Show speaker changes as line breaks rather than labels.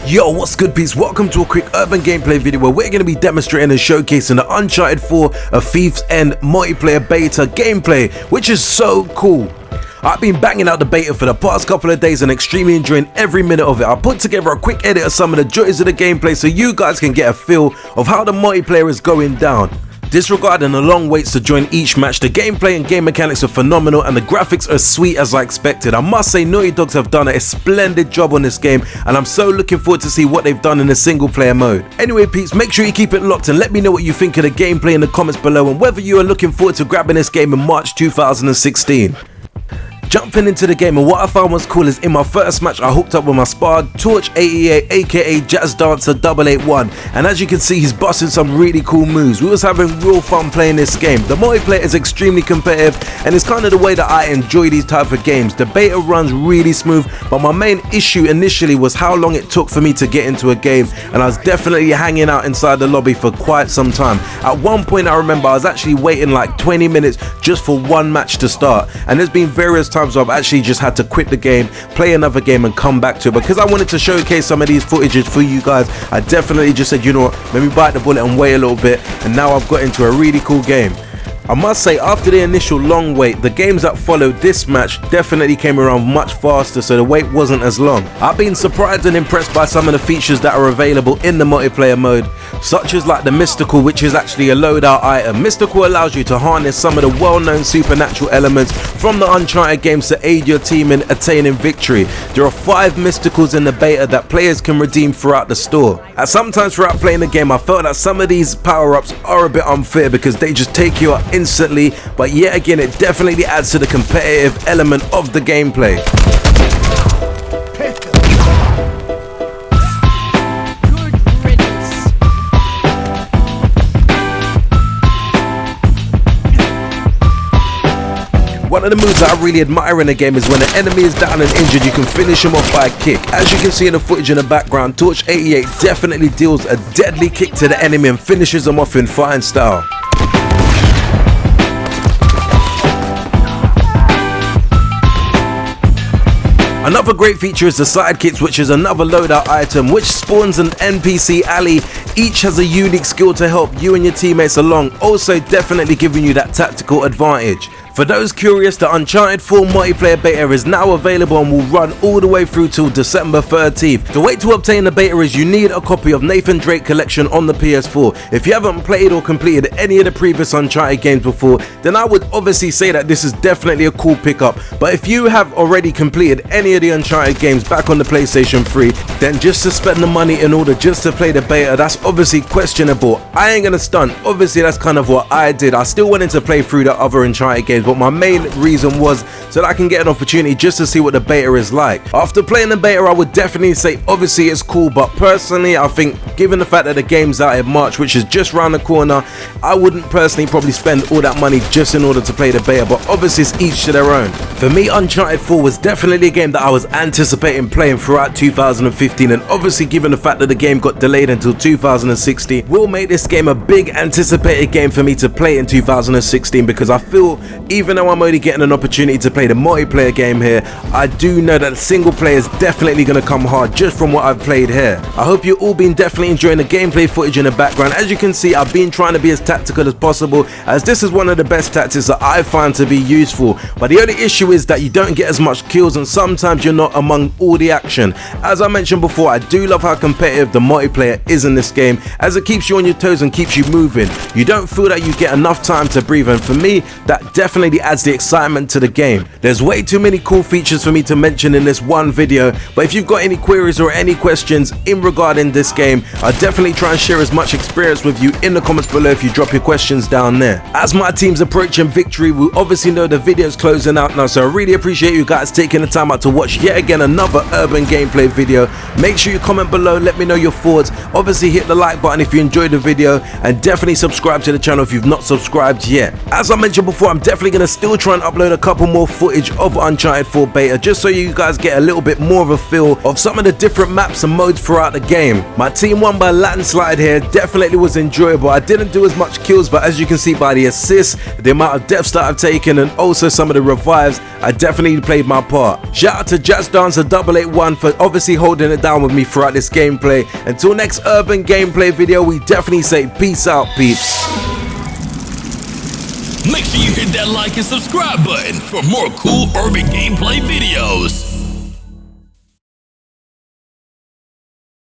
Yo, what's good, peeps? Welcome to a quick urban gameplay video where we're going to be demonstrating and showcasing the Uncharted 4 A Thief's End multiplayer beta gameplay, which is so cool. I've been banging out the beta for the past couple of days and extremely enjoying every minute of it. I put together a quick edit of some of the joys of the gameplay so you guys can get a feel of how the multiplayer is going down. Disregarding the long waits to join each match, the gameplay and game mechanics are phenomenal and the graphics are sweet as I expected. I must say Naughty Dogs have done a splendid job on this game and I'm so looking forward to see what they've done in the single player mode. Anyway peeps, make sure you keep it locked and let me know what you think of the gameplay in the comments below and whether you are looking forward to grabbing this game in March 2016. Jumping into the game, and what I found was cool is in my first match I hooked up with my spar Torch 88 aka Jazz Dancer 881, and as you can see he's busting some really cool moves. We was having real fun playing this game. The multiplayer is extremely competitive and it's kind of the way that I enjoy these type of games. The beta runs really smooth, but my main issue initially was how long it took for me to get into a game, and I was definitely hanging out inside the lobby for quite some time. At one point I remember I was actually waiting like 20 minutes just for one match to start, and there's been various times where I've actually just had to quit the game, play another game and come back to it. Because I wanted to showcase some of these footages for you guys, I definitely just said, you know what, let me bite the bullet and wait a little bit, and now I've got into a really cool game. I must say, after the initial long wait, the games that followed this match definitely came around much faster, so the wait wasn't as long. I've been surprised and impressed by some of the features that are available in the multiplayer mode, such as like the Mystical, which is actually a loadout item. Mystical allows you to harness some of the well-known supernatural elements from the Uncharted games to aid your team in attaining victory. There are 5 Mysticals in the beta that players can redeem throughout the store. And sometimes throughout playing the game I felt that some of these power-ups are a bit unfair because they just take you out instantly, but yet again it definitely adds to the competitive element of the gameplay. One of the moves that I really admire in the game is when the enemy is down and injured, you can finish him off by a kick. As you can see in the footage in the background, Torch 88 definitely deals a deadly kick to the enemy and finishes them off in fine style. Another great feature is the sidekicks, which is another loadout item which spawns an NPC alley. Each has a unique skill to help you and your teammates along, also definitely giving you that tactical advantage. For those curious, the Uncharted 4 multiplayer beta is now available and will run all the way through till December 13th. The way to obtain the beta is you need a copy of Nathan Drake Collection on the PS4. If you haven't played or completed any of the previous Uncharted games before, then I would obviously say that this is definitely a cool pickup. But if you have already completed any of the Uncharted games back on the PlayStation 3, then just to spend the money in order just to play the beta, that's obviously questionable. I ain't gonna stunt, obviously that's kind of what I did. I still wanted to play through the other Uncharted games, but my main reason was so that I can get an opportunity just to see what the beta is like. After playing the beta, I would definitely say obviously it's cool, but personally I think given the fact that the game's out in March, which is just around the corner, I wouldn't personally probably spend all that money just in order to play the beta, but obviously it's each to their own. For me, Uncharted 4 was definitely a game that I was anticipating playing throughout 2015, and obviously given the fact that the game got delayed until 2016 will make this game a big anticipated game for me to play in 2016, because I feel even though I'm only getting an opportunity to play the multiplayer game here, I do know that the single player is definitely going to come hard just from what I've played here. I hope you've all been definitely enjoying the gameplay footage in the background. As you can see, I've been trying to be as tactical as possible, as this is one of the best tactics that I find to be useful. But the only issue is that you don't get as much kills and sometimes you're not among all the action. As I mentioned before, I do love how competitive the multiplayer is in this game, as it keeps you on your toes and keeps you moving. You don't feel that you get enough time to breathe, and for me that definitely adds the excitement to the game. There's way too many cool features for me to mention in this one video, but if you've got any queries or any questions in regarding this game, I'll definitely try and share as much experience with you in the comments below if you drop your questions down there. As my team's approaching victory, we obviously know the video's closing out now, so I really appreciate you guys taking the time out to watch yet again another urban gameplay video. Make sure you comment below, let me know your thoughts. Obviously hit the like button if you enjoyed the video, and definitely subscribe to the channel if you've not subscribed yet. As I mentioned before, I'm definitely definitely going to still try and upload a couple more footage of Uncharted 4 beta, just so you guys get a little bit more of a feel of some of the different maps and modes throughout the game. My team won by landslide here, definitely was enjoyable. I didn't do as much kills, but as you can see by the assists, the amount of deaths that I've taken, and also some of the revives, I definitely played my part. Shout out to Jazz Dancer 881 for obviously holding it down with me throughout this gameplay. Until next urban gameplay video, we definitely say peace out, peeps.
Make sure you hit that like and subscribe button for more cool urban gameplay videos.